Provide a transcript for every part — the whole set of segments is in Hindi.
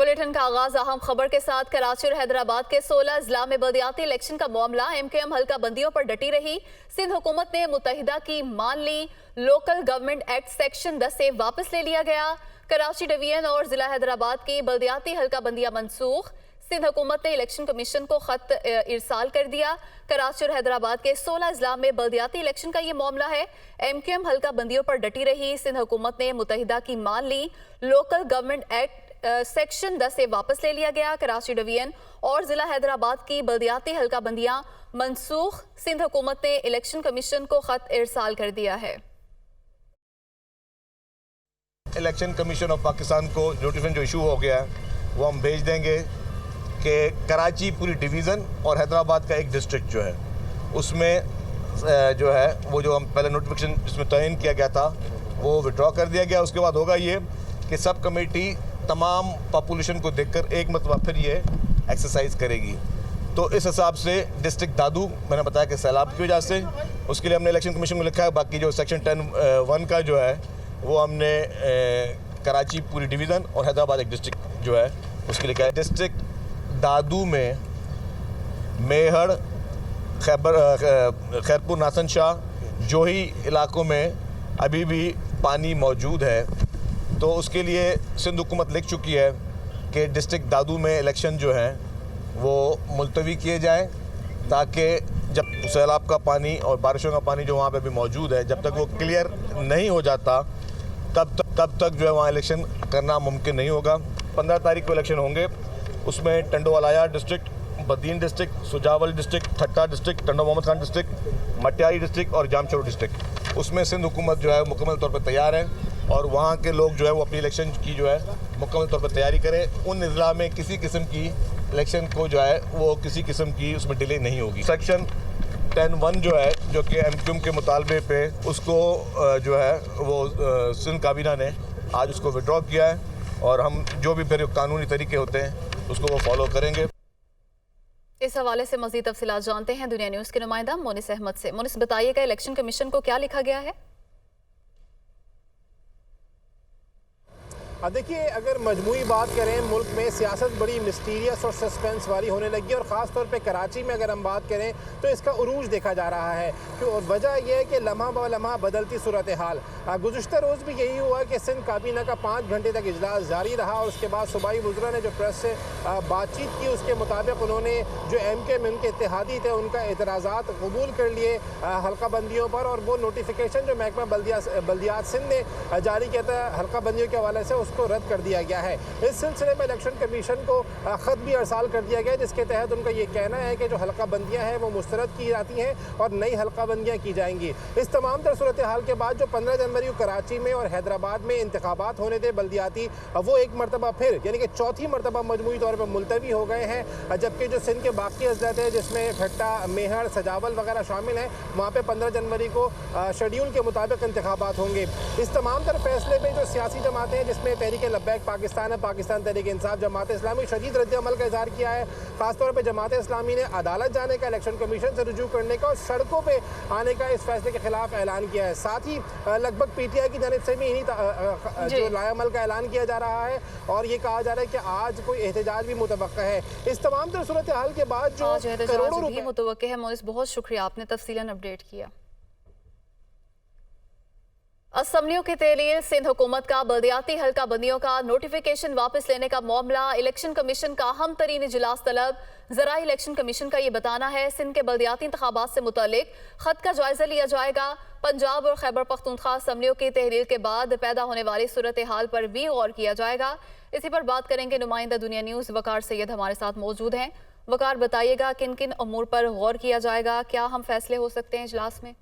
बुलेटिन का आगाज अहम खबर के साथ। कराची और हैदराबाद के 16 अजला में बल्दियाती इलेक्शन का मामला MKM हल्का बंदियों पर डटी रही। सिंध हुकूमत ने मुत्तहिदा की मान ली। लोकल गवर्नमेंट एक्ट सेक्शन 10 से वापस ले लिया गया। कराची डिवीजन और जिला हैदराबाद की बल्दियाती हल्का बंदियां मनसूख। सिंध हुकूमत ने इलेक्शन कमीशन को खत इरसाल कर दिया। कराची और हैदराबाद के 16 अजला में बल्दियाती इलेक्शन का ये मामला है। MKM हल्का बंदियों पर डटी रही। सिंध हुकूमत ने मुत्तहिदा की मान ली। लोकल गवर्नमेंट एक्ट सेक्शन 10 से वापस ले लिया गया। कराची डिवीजन और जिला हैदराबाद की बल्दियाती हल्का बंदियां मनसूख। सिंध हुकूमत ने इलेक्शन कमीशन को खत इरसाल कर दिया है। इलेक्शन कमीशन ऑफ पाकिस्तान को नोटिफिकेशन जो इशू हो गया है वो हम भेज देंगे कि कराची पूरी डिवीज़न और हैदराबाद का एक डिस्ट्रिक्ट जो है उसमें जो है वो जो हम पहले नोटिफिकेशन जिसमें तयन किया गया था वो विड्रॉ कर दिया गया। उसके बाद होगा ये कि सब कमेटी तमाम पॉपुलेशन को देखकर एक मरतबा फिर ये एक्सरसाइज करेगी। तो इस हिसाब से डिस्ट्रिक्ट दादू मैंने बताया कि सैलाब की वजह से उसके लिए हमने इलेक्शन कमीशन को लिखा है। बाकी जो सेक्शन 10(1) का जो है वो हमने कराची पूरी डिवीज़न और हैदराबाद एक डिस्ट्रिक्ट जो है उसके लिखा है। डिस्ट्रिक्ट दादू में मेहड़, खैरपुर, नासन शाह, जोही इलाकों में अभी भी पानी मौजूद है। तो उसके लिए सिंध हुकूमत लिख चुकी है कि डिस्ट्रिक्ट दादू में इलेक्शन जो है वो मुलतवी किए जाएँ ताकि जब सैलाब का पानी और बारिशों का पानी जो वहाँ पे भी मौजूद है जब तक वो क्लियर नहीं हो जाता तब तक जो है वहाँ इलेक्शन करना मुमकिन नहीं होगा। 15 तारीख को इलेक्शन होंगे। उसमें Tando Allahyar district, Badin district, Sujawal district, Thatta district, Tando Muhammad Khan district, Matiari district और जामचोर डिस्ट्रिक्ट। उसमें सिंध हुकूमत जो है मुकम्मल तौर पर तैयार है और वहाँ के लोग जो है वो अपनी इलेक्शन की जो है मुकम्मल तौर पर तैयारी करें। उन अजला में किसी किस्म की इलेक्शन को जो है वो किसी किस्म की उसमें डिले नहीं होगी। सेक्शन 10(1) जो है जो कि MKM के मुतालबे पे उसको जो है वो सिंध काबीना ने आज उसको विड्रॉ किया है और हम जो भी फिर कानूनी तरीके होते हैं उसको वो फॉलो करेंगे। इस हवाले से मज़ीद तफसीलात जानते हैं दुनिया न्यूज़ के नुमाइंदा मोनिस अहमद से। मोनिस, बताइएगा इलेक्शन कमीशन को क्या लिखा गया है? देखिए, अगर मजमूई बात करें मुल्क में सियासत बड़ी मिस्टीरियस और सस्पेंस वाली होने लगी और ख़ास तौर पे कराची में अगर हम बात करें तो इसका उरूज देखा जा रहा है। और वजह यह है कि लम्हा ब लम्हा बदलती सूरत हाल। गुज़िश्ता रोज़ भी यही हुआ कि सिंध काबीना का 5 घंटे तक इजलास जारी रहा और उसके बाद सूबाई वज़रा ने जो प्रेस से बातचीत की उसके मुताबिक उन्होंने जो MKM उनके इत्तेहादी थे उनका एतराज़ात कबूल कर लिए हल्का बंदियों पर। और वो नोटिफिकेशन जो महकमा बल्दियात सिंध ने जारी किया था हल्का बंदियों के हवाले से को रद्द कर दिया गया है। इस सिलसिले में इलेक्शन कमीशन को खत भी अरसाल कर दिया गया है जिसके तहत उनका ये कहना है कि जो हल्का बंदियां हैं वो मुस्तरद की जाती हैं और नई हल्का बंदियां की जाएंगी। इस तमाम तर सूरत हाल के बाद जो 15 जनवरी को कराची में और हैदराबाद में इंतखाबात होने थे बल्दियाती, वो एक मरतबा फिर यानी कि चौथी मरतबा मजमूई तौर पर मुलतवी हो गए हैं। जबकि जो सिंध के बाकी अजला थे जिसमें ठट्टा, मेहड़, सजावल वगैरह शामिल हैं वहाँ पर 15 जनवरी को शेड्यूल के मुताबिक इंतखाबात होंगे। इस तमाम तर फैसले में जो सियासी जमातें हैं जिसमें तहरीक लब्बैक पाकिस्तान है, पाकिस्तान तहरीक इंसाफ, जमात इस्लामी शदीद रद्द-ए-अमल का इजहार किया है। खासतौर पर जमात इस्लामी ने अदालत जाने का, इलेक्शन कमीशन से रुजू करने का और सड़कों पे आने का इस फैसले के खिलाफ ऐलान किया है। साथ ही लगभग PTI की जानिब से भी इन्हीं जो लाएअमल का ऐलान किया जा रहा है और ये कहा जा रहा है कि आज कोई एहतजाज भी मुतवक्का है। इस तमाम तरह सूरत हाल के बाद जो करोड़ों रुपए मुतवक्का है। मोनिस, बहुत शुक्रिया, आपने तफसीलन अपडेट किया। असम्बलियों की तहलील, सिंध हुकूमत का बल्दियाती हल्का बंदियों का नोटिफिकेशन वापस लेने का मामला, इलेक्शन कमीशन का अहम तरीन इजलास तलब। जरा इलेक्शन कमीशन का ये बताना है सिंध के बल्दियाती इंतखाबात से मुतालिक खत का जायजा लिया जाएगा। पंजाब और खैबर पख्तूनख्वा असम्बलियों की तहलील के बाद पैदा होने वाली सूरत हाल पर भी गौर किया जाएगा। इसी पर बात करेंगे नुमाइंदा दुनिया न्यूज़ वकार सैयद हमारे साथ मौजूद हैं। वकार, बताइएगा किन किन अमूर पर गौर किया जाएगा, क्या हम फैसले हो सकते हैं इजलास में?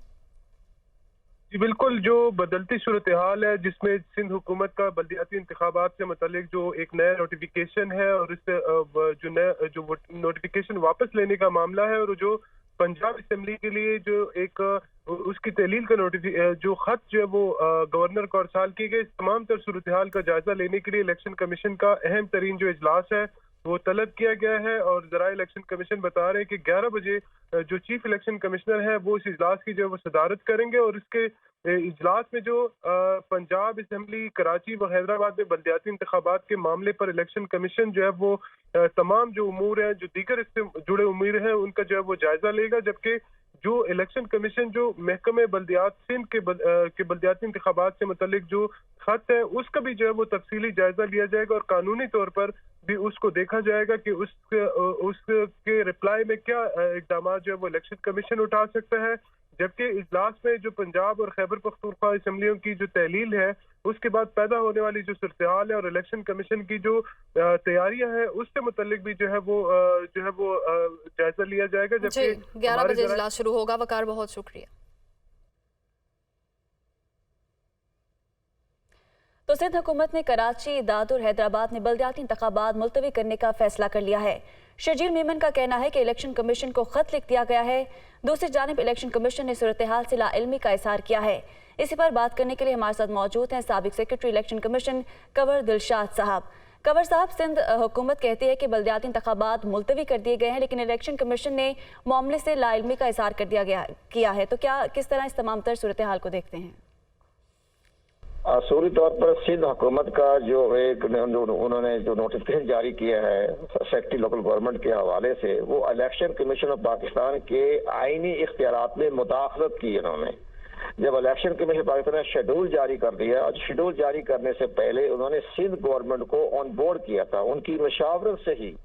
जी बिल्कुल, जो बदलती सूरत हाल है जिसमें सिंध हुकूमत का बल्दियाती इंतखाबात से मुतालिक जो एक नया नोटिफिकेशन है और इससे जो नोटिफिकेशन वापस लेने का मामला है और जो पंजाब असम्बली के लिए जो एक उसकी तहलील का जो खत जो है वो गवर्नर को अरसाल किए गए। इस तमाम तर सूरत हाल का जायजा लेने के लिए इलेक्शन कमीशन का अहम तरीन जो इजलास है वो तलब किया गया है और जरा इलेक्शन कमीशन बता रहे हैं कि 11 बजे जो चीफ इलेक्शन कमिश्नर है वो इस इजलास की जो है वो सदारत करेंगे और इसके इजलास में जो पंजाब असेंबली कराची व हैदराबाद में बल्दियाती इंतखाबात के मामले पर इलेक्शन कमीशन जो है वो तमाम जो उमूर हैं, जो दीगर इससे जुड़े उमूर हैं, उनका जो है वो जायजा लेगा। जबकि जो इलेक्शन कमीशन जो महकमे बल्दियात सिंध के बल्दियाती इंतखाबात से मुतल्लिक जो खत है उसका भी जो है वो तफसीली जायजा लिया जाएगा और कानूनी तौर पर भी उसको देखा जाएगा कि उसके रिप्लाई में क्या इकदाम जो है वो इलेक्शन कमीशन उठा सकता है। जबकि इजलास में जो पंजाब और खैबर पख्तूनख्वा असेंबलियों की जो तहलील है उसके बाद पैदा होने वाली जो सूरत-ए-हाल है और इलेक्शन कमीशन की जो तैयारियां हैं उससे मुतल्लिक भी जो है वो जायजा लिया जाएगा। जबकि 11 बजे इजलास शुरू होगा। वकार, बहुत शुक्रिया। तो सिंध हुकूमत ने कराची, दाद और हैदराबाद में बल्दियाती इंतखाबात मुलतवी करने का फैसला कर लिया है। शर्जील मेमन का कहना है कि इलेक्शन कमीशन को खत लिख दिया गया है। दूसरी जानिब इलेक्शन कमीशन ने सूरत हाल से लाइल्मी का इजहार किया है। इसी पर बात करने के लिए हमारे साथ मौजूद हैं साबिक secretary election commission Kanwar Dilshad साहब। कंवर साहब, सिंध हुकूमत कहती है कि बल्दियाती इंतखाबात मुलतवी कर दिए गए हैं, लेकिन इलेक्शन कमीशन ने मामले से लाइल्मी का इजहार कर किया है, तो किस तरह इस तमाम तर सूरत हाल को देखते हैं? असूली तौर पर सिंध हुकूमत का जो उन्होंने जो नोटिफिकेशन जारी किया है सेक्रेटरी लोकल गवर्नमेंट के हवाले से, वो इलेक्शन कमीशन ऑफ पाकिस्तान के आईनी इख्तियारात में मुदाखलत की। उन्होंने जब इलेक्शन कमीशन पाकिस्तान ने शेड्यूल जारी कर दिया और शेड्यूल जारी करने से पहले उन्होंने सिंध गवर्नमेंट को ऑन बोर्ड किया था। उनकी मशावरत से ही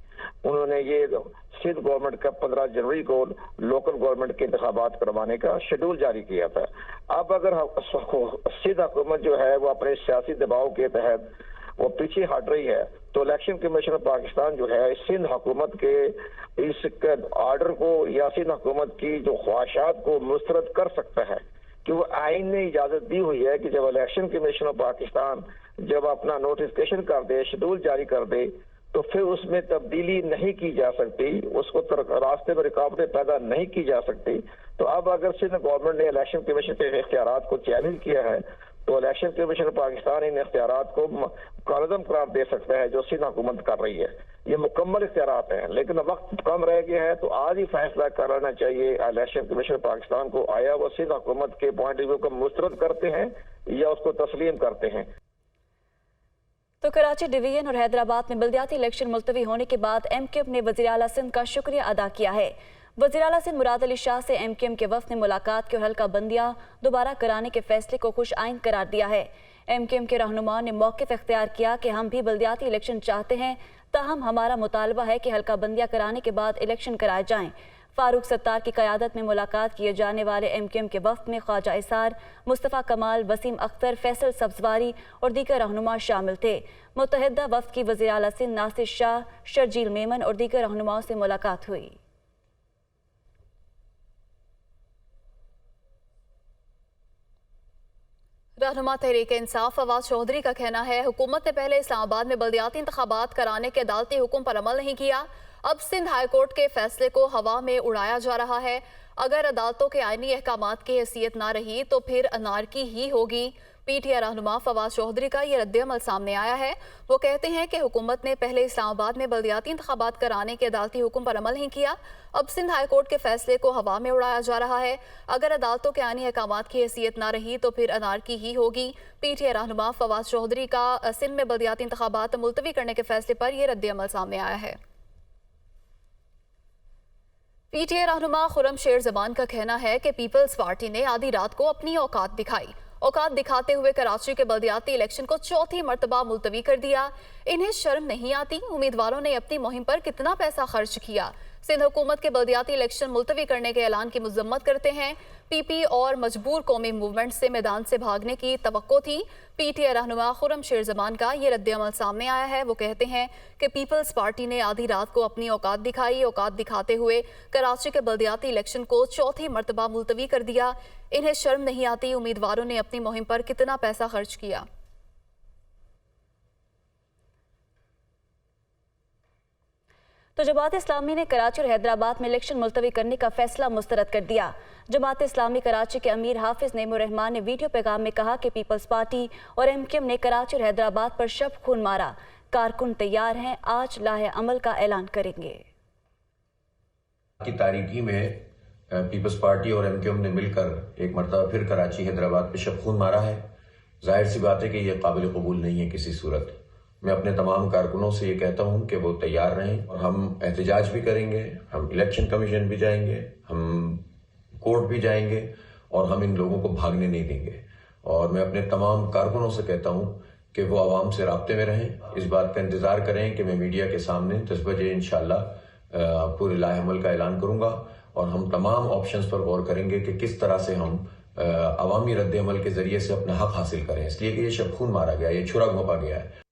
उन्होंने ये सिंध गवर्नमेंट का 15 जनवरी को लोकल गवर्नमेंट के इंतखाबात करवाने का शेड्यूल जारी किया था। अब अगर सिंध हुकूमत जो है वो अपने सियासी दबाव के तहत वो पीछे हट रही है, तो इलेक्शन कमीशन ऑफ पाकिस्तान जो है सिंध हुकूमत के इस ऑर्डर को या सिंध हुकूमत की जो ख्वाहिशात को मुस्तरद कर सकता है कि वो आइन ने इजाजत दी हुई है कि जब इलेक्शन कमीशन ऑफ पाकिस्तान जब अपना नोटिफिकेशन कर दे, शेड्यूल जारी कर दे, तो फिर उसमें तब्दीली नहीं की जा सकती, उसको रास्ते में रुकावटें पैदा नहीं की जा सकती। तो अब अगर सिंध गवर्नमेंट ने इलेक्शन कमीशन के इख्तियारात को चैलेंज किया है, तो इलेक्शन कमीशन पाकिस्तान इन इख्तियारात को मुकम्मल करार दे सकता है जो सिंध हुकूमत कर रही है। ये मुकम्मल इख्तियारात हैं, लेकिन वक्त कम रह गया है, तो आज ही फैसला कर लेना चाहिए इलेक्शन कमीशन पाकिस्तान को, आया वो सिंध हुकूमत के पॉइंट ऑफ व्यू को मुस्तरद करते हैं या उसको तस्लीम करते हैं। तो कराची डिवीजन और हैदराबाद में बल्दियाती इलेक्शन मुलतवी होने के बाद एमक्यूएम ने वज़ीर आला सिंध का शुक्रिया अदा किया है। वज़ीर आला सिंध मुराद अली शाह से एमक्यूएम के वफ़द ने मुलाकात की और हल्का बंदियां दोबारा कराने के फैसले को खुश आइन करार दिया है। एमक्यूएम के रहनुमाओं ने मौक़िफ़ इख्तियार किया कि हम भी बल्दियाती इलेक्शन चाहते हैं, ताहम हमारा मुतालबा है कि हल्का बंदियां कराने के बाद इलेक्शन कराए जाएँ। फारूक सत्तार की क़यादत में मुलाकात किए जाने वाले एमक्यूएम के वफ़द में ख्वाजा इसार, मुस्तफ़ा कमाल, वसीम अख्तर, फैसल सब्जवारी और दीगर रहनुमा शामिल थे। मुत्तहिदा वफ़द की वज़ीर आला सिंध नासिर शाह, शर्जील मेमन और दीगर रहनुमाओं से मुलाकात हुई। रहनुमा तहरीक इंसाफ फवाद चौधरी का कहना है, हुकूमत ने पहले इस्लामाबाद में बल्दियाती इंतखाबात कराने के अदालती हुक्म पर अमल नहीं किया, अब सिंध हाई कोर्ट के फैसले को हवा में उड़ाया जा रहा है। अगर अदालतों के आईनी अहकामात की हैसियत ना रही तो फिर अनारकी ही होगी। पीटीआई रहनुमा फवाद चौधरी का ये रद्द-ए-अमल सामने आया है। वो कहते हैं कि हुकूमत ने पहले इस्लामाबाद में बल्दियाती इंतखाबात कराने के अदालती हुक्म पर अमल नहीं किया, अब सिंध हाई कोर्ट के फैसले को हवा में उड़ाया जा रहा है। अगर अदालतों के आईनी अहकामात की हैसियत ना रही तो फिर अनारकी ही होगी। पीटीआई रहनुमा फवाद चौधरी का सिंध में बल्दियाती इंतखाबात मुलतवी करने के फैसले पर यह रद्द-ए-अमल सामने आया है। पीटीआई रहनुमा खुर्रम शेर जबान का कहना है कि पीपल्स पार्टी ने आधी रात को अपनी औकात दिखाई। औकात दिखाते हुए कराची के बल्दियाती इलेक्शन को चौथी मरतबा मुलतवी कर दिया। इन्हें शर्म नहीं आती? उम्मीदवारों ने अपनी मुहिम पर कितना पैसा खर्च किया। सिंध हुकूमत के बल्दियाती इलेक्शन मुलतवी करने के ऐलान की मजम्मत करते हैं। पीपी और मजबूर कौमी मूवमेंट से मैदान से भागने की तवक्को थी। पीटीआई रहनुमा खुर्रम शेर जबान का ये रद्द-ए-अमल सामने आया है। वो कहते हैं कि पीपल्स पार्टी ने आधी रात को अपनी औकात दिखाई। औकात दिखाते हुए कराची के बल्दियाती इलेक्शन को चौथी मरतबा मुलतवी कर दिया। इन्हें शर्म नहीं आती? उम्मीदवारों ने अपनी मुहिम पर कितना पैसा खर्च किया। तो जमात इस्लामी ने कराची और हैदराबाद में इलेक्शन मुलतवी करने का फैसला मुस्तरद कर दिया। जमात इस्लामी कराची के अमीर हाफिज नईमुर रहमान ने वीडियो पैगाम में कहा कि पीपल्स पार्टी और एमक्यूएम ने कराची और हैदराबाद पर शब खून मारा। कारकुन तैयार हैं, आज लाहे अमल का ऐलान करेंगे। की तारीखी में पीपल्स पार्टी और एमक्यूएम ने मिलकर एक मरतबा फिर कराची हैदराबाद पे शब खून मारा है। जाहिर सी बात है कि यह काबिल कबूल नहीं है किसी सूरत। मैं अपने तमाम कारकुनों से ये कहता हूं कि वो तैयार रहें और हम एहतजाज भी करेंगे, हम इलेक्शन कमीशन भी जाएंगे, हम कोर्ट भी जाएंगे और हम इन लोगों को भागने नहीं देंगे। और मैं अपने तमाम कारकुनों से कहता हूं कि वो आवाम से राब्ते में रहें। इस बात का इंतज़ार करें कि मैं मीडिया के सामने 10 बजे इंशाअल्लाह पूरे लाए अमल का ऐलान करूंगा और हम तमाम ऑप्शंस पर गौर करेंगे कि किस तरह से हम अवामी रद्द अमल के जरिए से अपना हक हासिल करें, इसलिए कि ये शब खून मारा गया, ये छुरा घोंपा गया है।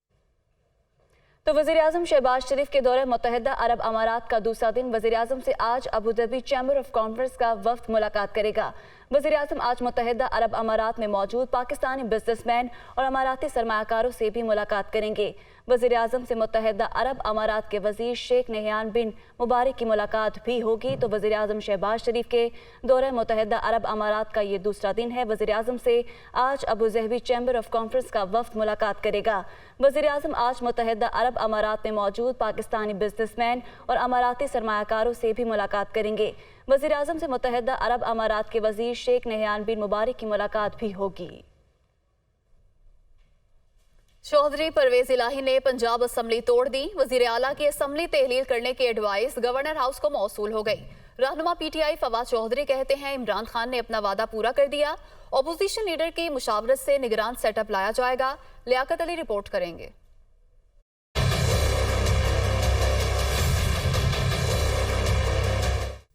तो वज़ीर-ए-आज़म शहबाज शरीफ के दौरे मुत्तहिदा अरब अमारात का दूसरा दिन। वज़ीर-ए-आज़म से आज Abu Dhabi chamber of commerce का वफ्द मुलाकात करेगा। वज़ीर-ए-आज़म आज मुत्तहिदा अरब अमारात में मौजूद पाकिस्तानी बिजनेसमैन और अमाराती सरमायाकारों से भी मुलाकात करेंगे। वज़ीर-ए-आज़म से मुत्तहिदा अरब अमारात के वज़ीर शेख नहयान बिन मुबारक की मुलाकात भी होगी। तो वज़ीर-ए-आज़म शहबाज शरीफ के दौरे मुत्तहिदा अरब अमारात का ये दूसरा दिन है। वज़ीर-ए-आज़म से आज Abu Dhabi chamber of commerce का वफ्द मुलाकात करेगा। वज़ीर-ए-आज़म आज मुत्तहिदा अरब अमारात में मौजूद पाकिस्तानी बिजनेसमैन और अमाराती सरमायाकारों से भी मुलाकात करेंगे। वज़ीर-ए-आज़म से मुत्तहिदा अरब अमारात के वज़ीर शेख नहयान बिन मुबारक की मुलाकात भी होगी। चौधरी परवेज इलाही ने पंजाब असम्बली तोड़ दी। वजीर आला की असम्बली तहलील करने की एडवाइस गवर्नर हाउस को मौसूल हो गई। रहनुमा पीटीआई फवाद चौधरी कहते हैं इमरान खान ने अपना वादा पूरा कर दिया। अपोजिशन लीडर की मुशावरत से निगरान सेटअप लाया जाएगा। लियाकत अली रिपोर्ट करेंगे।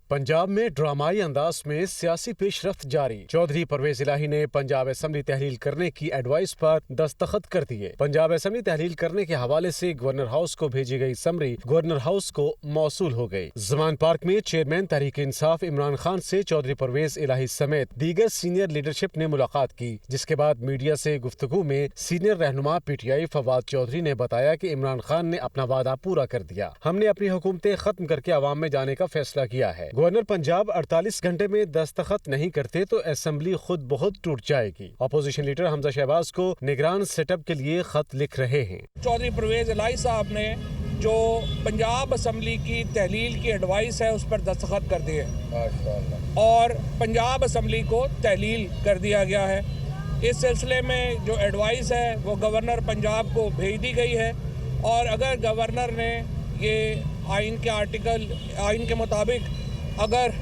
पंजाब में ड्रामाई अंदाज में सियासी पेशरफ्त जारी। चौधरी परवेज इलाही ने पंजाब असम्बली तहलील करने की एडवाइस पर दस्तखत कर दिए। पंजाब असम्बली तहलील करने के हवाले से गवर्नर हाउस को भेजी गई समरी गवर्नर हाउस को मौसूल हो गई। जमान पार्क में चेयरमैन तहरीक इंसाफ इमरान खान से चौधरी परवेज इलाही समेत दीगर सीनियर लीडरशिप ने मुलाकात की, जिसके बाद मीडिया से गुफ्तगू में सीनियर रहनुमा पीटीआई फवाद चौधरी ने बताया कि इमरान खान ने अपना वादा पूरा कर दिया। हमने अपनी हुकूमतें खत्म करके अवाम में जाने का फैसला किया है। गवर्नर पंजाब 48 घंटे में दस्तखत नहीं करते तो असेंबली खुद बहुत टूट जाएगी। अपोजिशन लीडर हमजा शहबाज को निगरान सेटअप के लिए खत लिख रहे हैं। चौधरी परवेज इलाही साहब ने जो पंजाब असम्बली की तहलील की एडवाइस है उस पर दस्तखत कर दिए और पंजाब असम्बली को तहलील कर दिया गया है। इस सिलसिले में जो एडवाइस है वो गवर्नर पंजाब को भेज दी गई है और अगर गवर्नर ने ये आइन के मुताबिक अगर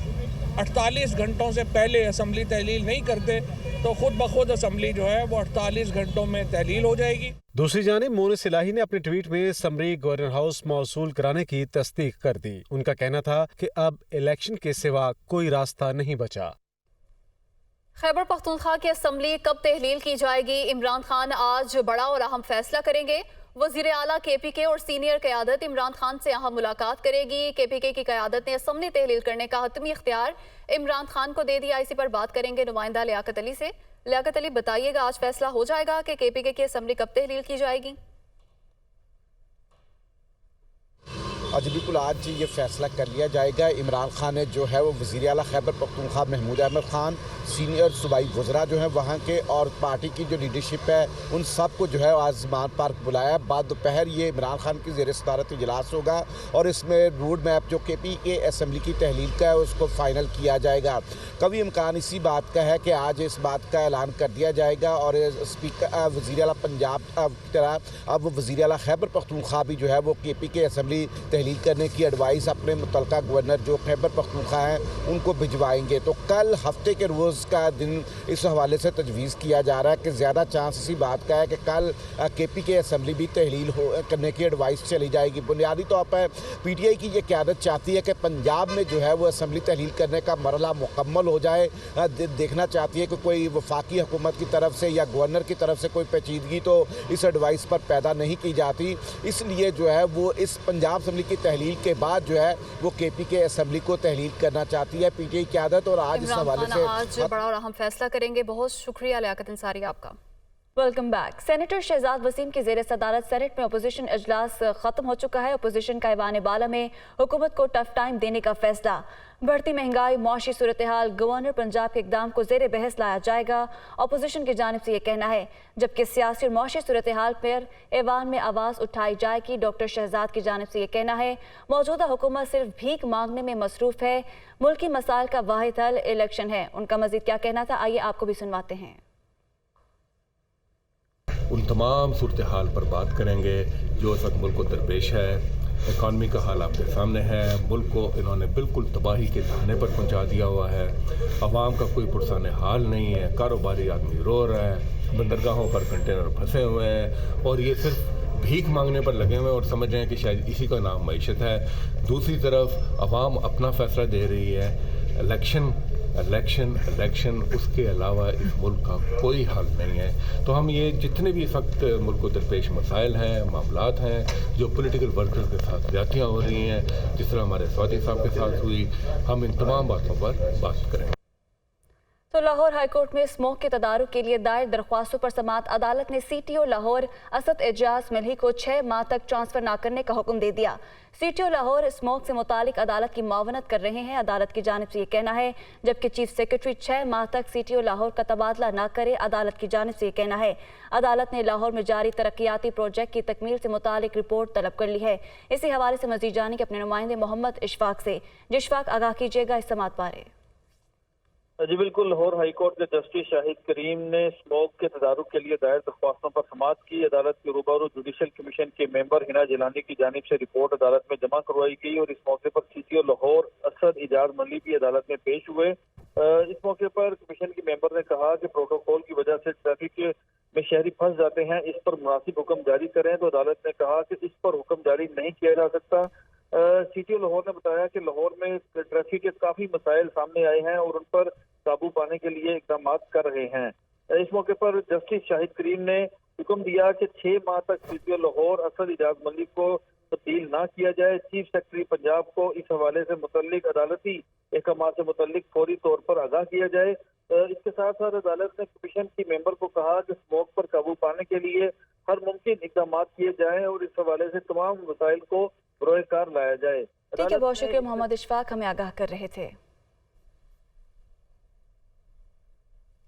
48 घंटों से पहले असम्बली तहलील नहीं करते तो खुद ब खुद असम्बली जो है वो 48 घंटों में तहलील हो जाएगी। दूसरी जानिब मोनिस इलाही ने अपने ट्वीट में समरी गवर्नर हाउस मौसूल कराने की तस्दीक कर दी। उनका कहना था कि अब इलेक्शन के सिवा कोई रास्ता नहीं बचा। खैबर पख्तूनख्वा की असम्बली कब तहलील की जाएगी? इमरान खान आज बड़ा और अहम फैसला करेंगे। वजीर आला केपीके और सीनियर क़यादत इमरान खान से यहाँ मुलाकात करेगी। केपीके की क़यादत ने असम्बली तहलील करने का हतमी इख्तियार इमरान खान को दे दिया। इसी पर बात करेंगे नुमाइंदा लियाकत अली से। लियाकत अली, बताइएगा आज फैसला हो जाएगा कि केपीके की असम्बली कब तहलील की जाएगी? आज बिल्कुल आज ये फैसला कर लिया जाएगा। इमरान खान ने जो है वो वज़ीर आला खैबर पख्तूनख्वा महमूद अहमद खान, सीनियर सूबाई वज़रा जो हैं वहाँ के और पार्टी की जो लीडरशिप है उन सब को जो है आज जमान पार्क बुलाया। बाद दोपहर ये इमरान खान की ज़ेर सदारत इजलास होगा और इसमें रोड मैप जो KPK असम्बली की तहलील का है उसको फ़ाइनल किया जाएगा। कभी इम्कान इसी बात का है कि आज इस बात का ऐलान कर दिया जाएगा और स्पीकर वज़ीर आला पंजाब की तरह अब वज़ीर आला खैबर पख्तूनख्वा भी जो है वो KPK असम्बली तहलील करने की एडवाइस अपने मुतल्लिका गवर्नर जो खैबर पख्तूनख्वा हैं उनको भिजवाएंगे। तो कल हफ्ते के रोज़ का दिन इस हवाले से तजवीज़ किया जा रहा है कि ज़्यादा चांस इसी बात का है कि कल KPK असम्बली भी तहलील करने की एडवाइस चली जाएगी। बुनियादी तौर पर PTI की ये क़यादत चाहती है कि पंजाब में जो है वो असम्बली तहलील करने का मरला मुकम्मल हो जाए। देखना चाहती है कि कोई वफाकी हुकूमत की तरफ से या गवर्नर की तरफ से कोई पेचीदगी तो इस एडवाइस पर पैदा नहीं की जाती। इसलिए जो है वो इस पंजाब असम्बली की तहलील के बाद जो है वो KPK असम्बली को तहलील करना चाहती है PTI क़यादत। और आज इस हवाले से आज बड़ा और अहम फैसला करेंगे। बहुत शुक्रिया लियाकत अंसारी आपका। Welcome back. Senator Shahzad Waseem की ज़ेर सदारत सेनेट में अपोजिशन इजलास खत्म हो चुका है। अपोजिशन का ऐवान बाला में हुकूमत को टफ टाइम देने का फैसला। बढ़ती महंगाई, मौशी सूरत हाल, गवर्नर पंजाब के इकदाम को ज़ेर बहस लाया जाएगा, अपोजिशन की जानिब से ये कहना है। जबकि सियासी और मौशी सूरत हाल पर ऐवान में आवाज़ उठाई जाएगी। डॉक्टर शहजाद की जानिब से ये कहना है मौजूदा हुकूमत सिर्फ भीख मांगने में मसरूफ़ है, मुल्की मसाइल का वाहिद हल इलेक्शन है। उनका मज़ीद क्या कहना था, आइए आपको भी सुनवाते हैं। उन तमाम सूरत हाल पर बात करेंगे जो इस वक्त मुल्क को दरपेश है। इकॉनमी का हाल आपके सामने है। मुल्क को इन्होंने बिल्कुल तबाही के दहाने पर पहुंचा दिया हुआ है। आवाम का कोई पुरसाने हाल नहीं है। कारोबारी आदमी रो रहा है, बंदरगाहों पर कंटेनर फंसे हुए हैं और ये सिर्फ भीख मांगने पर लगे हुए हैं और समझ रहे हैं कि शायद इसी का नाम मईशत है। दूसरी तरफ आवाम अपना फैसला दे रही है। इलेक्शन उसके अलावा इस मुल्क का कोई हल नहीं है। तो हम ये जितने भी इस वक्त मुल्क को दरपेश मसाइल हैं, मामलात हैं, जो पॉलिटिकल वर्कर्स के साथ ज्यादतियाँ हो रही हैं, जिस तरह हमारे स्वाति साहब के साथ हुई, हम इन तमाम बातों पर बात करेंगे। तो लाहौर हाईकोर्ट में स्मोक के तदारुक के लिए दायर दरख्वास्तों पर समाअत अदालत ने CTO लाहौर असद एजाज मिल्ही को 6 माह तक ट्रांसफर न करने का हुक्म दे दिया। CTO लाहौर स्मोक से मुतालिक अदालत की मावनत कर रहे हैं। अदालत की जानिब से ये कहना है, जबकि चीफ सेक्रेटरी 6 माह तक CTO लाहौर का तबादला न करे। अदालत की जानिब से ये कहना है। अदालत ने लाहौर में जारी तरक्याती प्रोजेक्ट की तकमील से मुतालिक रिपोर्ट तलब कर ली है। इसी हवाले से मजीद जाने के अपने नुमाइंदे मोहम्मद इशफाक से। इशफाक, आगाह कीजिएगा इस समाअत बारे। जी बिल्कुल, लाहौर हाईकोर्ट के जस्टिस शाहिद करीम ने स्मोक के तदारुक के लिए दायर दरख्वास्तों पर समाअत की। अदालत के रूबरू जुडिशल कमीशन के मेंबर हिना जिलानी की जानिब से रिपोर्ट अदालत में जमा करवाई गई और इस मौके पर CTO लाहौर असद एजाज मिल्ही भी अदालत में पेश हुए। इस मौके पर कमीशन के मेंबर ने कहा कि प्रोटोकॉल की वजह से ट्रैफिक में शहरी फंस जाते हैं, इस पर मुनासिब हुक्म जारी करें। तो अदालत ने कहा कि इस पर हुक्म जारी नहीं किया जा सकता। CTO लाहौर ने बताया कि लाहौर में ट्रैफिक के काफी मसाइल सामने आए हैं और उन पर काबू पाने के लिए इकदाम कर रहे हैं। इस मौके पर जस्टिस शाहिद करीम ने हुक्म दिया कि 6 माह तक CTO लाहौर असद एजाज मिल्ही को तब्दील ना किया जाए। चीफ सेक्रेटरी पंजाब को इस हवाले से मुतल्लिक अदालती अहकाम से मुतल्लिक फौरी तौर पर आगाह किया जाए। इसके साथ साथ अदालत ने कमीशन की मेंबर को कहा कि स्मोक पर काबू पाने के लिए हर मुमकिन इकदाम किए जाएं और इस हवाले से तमाम मसाइल को बरोए कार लाया जाए। ठीक है, बहुत शुक्रिया मोहम्मद इशफाक, हमें आगाह कर रहे थे।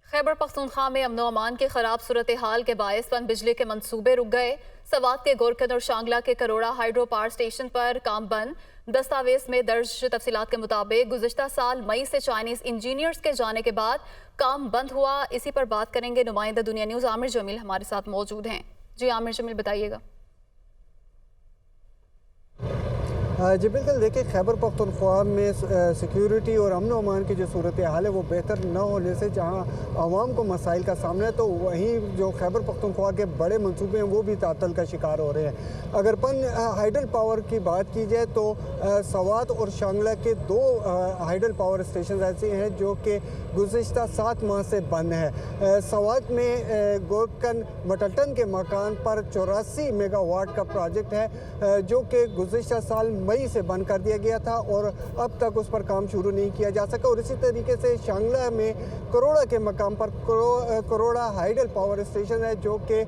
खैबर पख्तूनख्वा में अमनो अमान के खराब सूरत हाल के बायस पन बिजली के मंसूबे रुक गए। सवात के गोरकन और शांगला के करोड़ा हाइड्रो पावर स्टेशन पर काम बंद। दस्तावेज में दर्ज तफसीलात के मुताबिक गुज़िश्ता साल मई से चाइनीज इंजीनियर्स के जाने के बाद काम बंद हुआ। इसी पर बात करेंगे नुमाइंदा दुनिया न्यूज़ आमिर जमील हमारे साथ मौजूद हैं। जी आमिर जमील, बताइएगा। जी बिल्कुल, देखिए खैबर पख्तूनख्वा में सिक्योरिटी और अमन व अमान की जो सूरत हाल है वो बेहतर न होने से जहां आवाम को मसाइल का सामना है, तो वहीं जो खैबर पख्तूनख्वा के बड़े मंसूबे हैं वो भी तातल का शिकार हो रहे हैं। अगर हाइडल पावर की बात की जाए तो सवात और शांगला के 2 हाइडल पावर स्टेशन ऐसे हैं जो कि गुज़िश्ता 7 माह से बंद है। सवात में गोरकन मटल्टन के मकान पर 84 मेगावाट का प्रोजेक्ट है जो कि गुज़िश्ता साल मई से बंद कर दिया गया था और अब तक उस पर काम शुरू नहीं किया जा सका। और इसी तरीके से शांगला में करोड़ा के मकाम पर करोड़ा हाइडल पावर स्टेशन है जो कि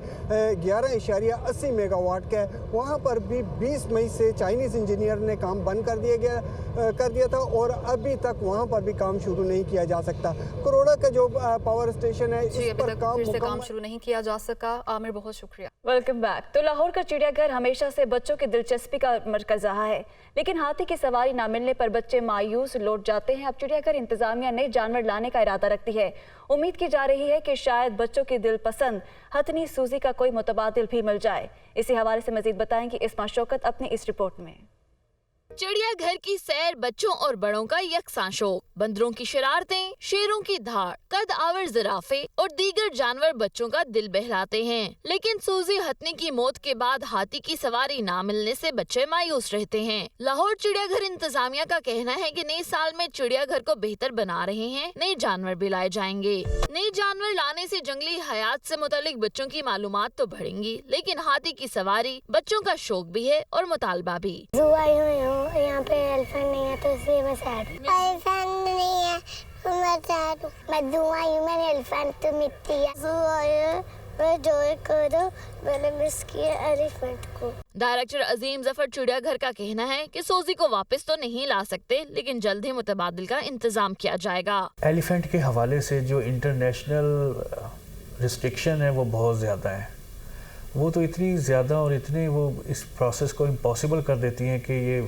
11.80 मेगावाट का है। वहाँ पर भी 20 मई से चाइनीज़ इंजीनियर ने काम बंद कर दिया था और अभी तक वहाँ पर भी काम शुरू नहीं किया जा सकता। करोड़ा का जो पावर स्टेशन है इस पर काम शुरू नहीं किया जा सका। आमिर, बहुत शुक्रिया। Welcome back. तो लाहौर का चिड़ियाघर हमेशा से बच्चों की दिलचस्पी का मरकज रहा है, लेकिन हाथी की सवारी ना मिलने पर बच्चे मायूस लौट जाते हैं। अब चिड़ियाघर इंतजामिया नए जानवर लाने का इरादा रखती है। उम्मीद की जा रही है कि शायद बच्चों की दिल पसंद हथनी सूजी का कोई मुतबादिल भी मिल जाए। इसी हवाले से मजीद बताएंगे इस्मा शौकत अपनी इस रिपोर्ट में। चिड़ियाघर की सैर बच्चों और बड़ों का यकसां शौक। बंदरों की शरारतें, शेरों की धाड़, कद आवर जिराफे और दीगर जानवर बच्चों का दिल बहलाते हैं। लेकिन सूजी हथनी की मौत के बाद हाथी की सवारी ना मिलने से बच्चे मायूस रहते हैं। लाहौर चिड़ियाघर इंतजामिया का कहना है कि नए साल में चिड़ियाघर को बेहतर बना रहे हैं, नए जानवर भी लाए जाएंगे। नए जानवर लाने से जंगली हयात से मुतालिक बच्चों की मालूमात तो बढ़ेंगी, लेकिन हाथी की सवारी बच्चों का शौक भी है और मुतालबा भी। यहाँ पे एलिफेंट नहीं है तो इसलिए मैं सैड हूँ। एलिफेंट नहीं है तो मैं सैड हूँ। मैं दुआ हूँ, मैंने एलिफेंट तो मिट्टी है। मैं जोए करो, मैंने मिस किया एलिफेंट को। डायरेक्टर अजीम जफर चिड़ियाघर का कहना है कि सोजी को वापस तो नहीं ला सकते, लेकिन जल्द ही मुतबादिल का इंतजाम किया जाएगा। एलिफेंट के हवाले से जो इंटरनेशनल रिस्ट्रिक्शन है वो बहुत ज़्यादा है, वो तो इतनी ज़्यादा और इतने वो इस प्रोसेस को इम्पॉसिबल कर देती हैं कि ये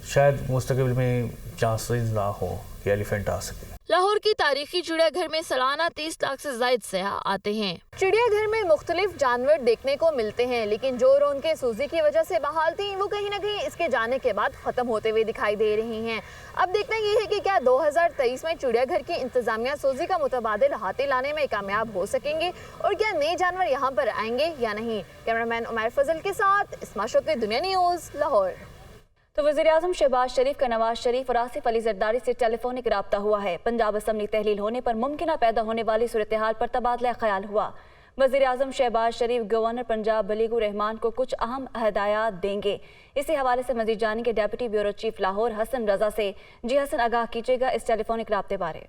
शायद मुस्तकबिल में चांसेस ना हो कि एलिफेंट आ सके। लाहौर की तारीखी चिड़ियाघर में सालाना 30 लाख से ज्यादा सयाह आते हैं। चिड़ियाघर में मुख्तलिफ जानवर देखने को मिलते हैं, लेकिन जो रौनकें सूजी की वजह से बहाल थी वो कहीं ना कहीं इसके जाने के बाद खत्म होते हुए दिखाई दे रही हैं। अब देखना ये है कि क्या 2023 में चिड़ियाघर की इंतजामिया सूजी का मुतबादिल हाथी लाने में कामयाब हो सकेंगे और क्या नए जानवर यहाँ पर आएंगे या नहीं। कैमरामैन उमर फजल के साथ इस्मा शुक्री, दुनिया न्यूज़, लाहौर। तो वज़ीर-ए-आज़म शहबाज शरीफ का नवाज शरीफ और आसिफ अली जरदारी से टेलीफोनिक राब्ता हुआ है। पंजाब असम्बली तहलील होने पर मुमकिन पैदा होने वाली सूरत हाल पर तबादला ख्याल हुआ। वज़ीर-ए-आज़म शहबाज शरीफ गवर्नर पंजाब बलीगुर रहमान को कुछ अहम हदायत देंगे। इसी हवाले से मज़ीद जानेंगे deputy bureau chief Lahore Hasan Raza से। जी हसन, आगाह कीजिएगा इस टेलीफोनिक राब्ते बारे।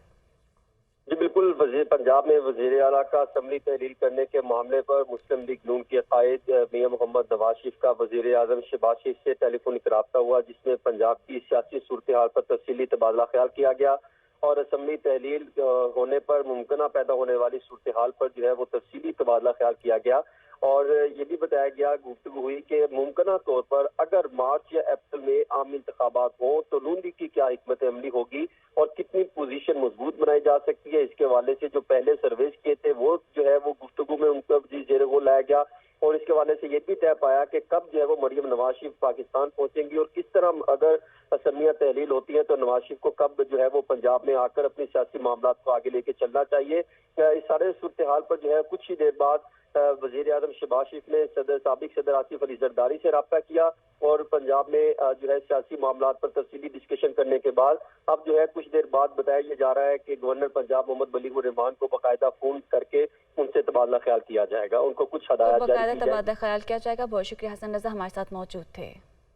जी बिल्कुल, पंजाब में वज़ीर आला का असम्बली तहलील करने के मामले पर मुस्लिम लीग नून के कायद मियां मोहम्मद नवाज शरीफ का वज़ीर आज़म शहबाज शरीफ से टेलीफोनिक राब्ता हुआ, जिसमें पंजाब की सियासी सूरत हाल पर तफसीली तबादला ख्याल किया गया और असम्बली तहलील होने पर मुमकिन पैदा होने वाली सूरत हाल पर जो है वो तफसीली तबादला ख्याल किया गया और ये भी बताया गया, गुफ्तगू हुई कि मुमकिन तौर पर अगर मार्च या अप्रैल में आम इंतखाबात हों तो नून लीग की क्या हिकमत अमली होगी और कितनी पोजीशन मजबूत बनाई जा सकती है। इसके हवाले से जो पहले सर्वेस किए थे वो जो है वो गुफ्तगू में उनको जेर गो लाया गया और इसके हवाले से ये भी तय पाया कि कब जो है वो मरियम नवाज शरीफ पाकिस्तान पहुंचेंगी और किस तरह अगर असमिया तहलील होती है तो नवाज शरीफ को कब जो है वो पंजाब में आकर अपनी सियासी मामला को आगे लेके चलना चाहिए। इस सारे सूरत हाल पर जो है कुछ ही देर बाद वज़ीर आज़म शहबाज शरीफ ने साबिक सदर आसिफ अली जरदारी से रब्ता किया और पंजाब में जो है सियासी मामला पर तफसीली डिस्कशन करने के बाद अब जो है कुछ देर बाद बताया जा रहा है कि गवर्नर पंजाब मोहम्मद बलीगुर रहमान को बाकायदा फोन करके उनसे तबादला ख्याल किया जाएगा, उनको कुछ हदायत जारी की जाएगी। तबादला ख्याल किया जाएगा। बहुत शुक्रिया हसन रजा, हमारे साथ मौजूद थे।